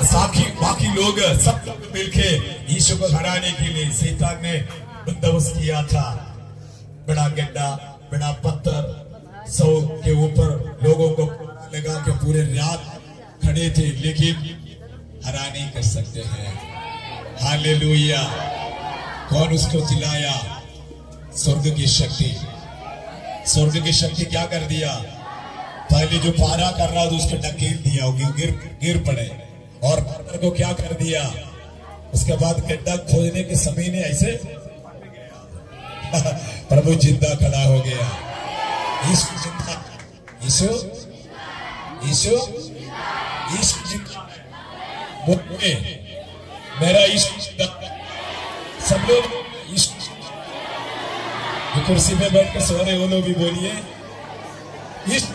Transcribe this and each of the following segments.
साकी बाकी लोग सब लोग मिलके यीशु को हराने के लिए शैतान ने बंदोबस्त किया था। बड़ा गड्ढा, बड़ा पत्थर, 100 के ऊपर लोगों को लगा के पूरे रात खड़े थे, लेकिन हरा नहीं कर सकते हैं। हालेलुया। कौन उसको चिल्लाया? स्वर्ग की शक्ति। स्वर्ग की शक्ति क्या कर दिया? पहले जो पारा कर रहा था उसको ढकेल दिया, गिर पड़े। और पत्थर को क्या कर दिया? उसके बाद गड्ढा खोदने के समय ने ऐसे प्रभु जिंदा खड़ा हो गया। यीशु जिंदा, यीशु यीशु यीशु जिंदा, मेरा यीशु जिंदा। सब लोग यीशु, जो कुर्सी पे बैठ कर सो रहे वो लोग भी बोलिए यीशु।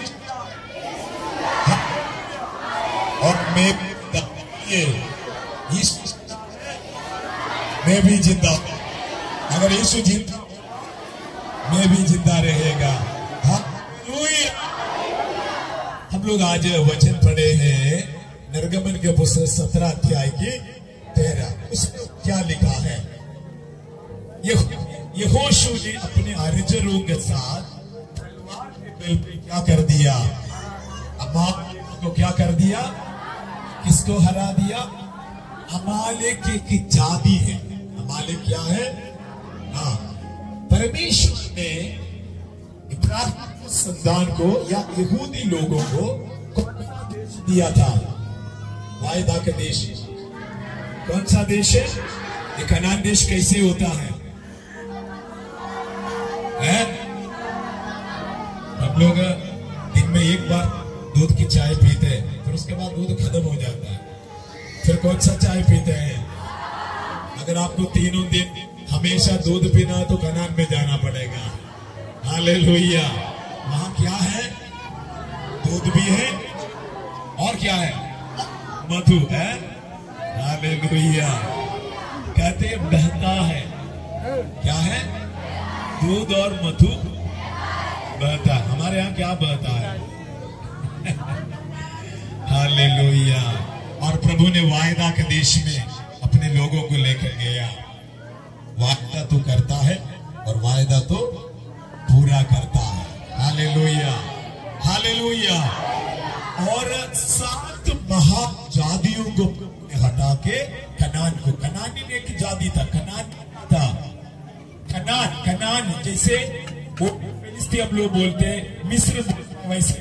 और मैं भी जिंदा, अगर यीशु जिंदा मैं भी जिंदा रहेगा। हालेलुया। हम लोग आज वचन पढ़े हैं निर्गमन के पुस्तक 17 अध्याय की 13। उसमें क्या लिखा है? यहोशू ने अपने अर्जरों के साथ क्या कर दिया? अमालेक को क्या कर दिया? किसको हरा दिया? अमालेक की जाति है। अमालेक क्या है? हाँ, परमेश्वर ने इब्राहिम संतान को या यहूदी लोगों को दिया था वायदा का देश। कौन सा देश है ये? कनान देश। कैसे होता है? हम लोग दिन में एक बार दूध की चाय पीते हैं, फिर उसके बाद दूध खत्म हो जाता है। फिर कौन सा चाय पीते हैं? अगर आपको तीनों दिन हमेशा दूध पीना है तो कनान में जाना पड़ेगा। हालेलुया। वहां क्या है? दूध भी है और क्या है? मधु है। हालेलुया। कहते हैं बहता है। क्या है? दूध और मधु बहता है। हमारे यहाँ क्या बहता है? हालेलुया। और प्रभु ने वायदा के देश में अपने लोगों को लेकर गया। वायदा तो करता है और वायदा तो पूरा करता है। Hallelujah, hallelujah. और 7 महाजातियों को हटा के कनानी ने एक जाति था, कनान जैसे फिलिस्तीन हम लोग बोलते हैं, मिस्र वैसे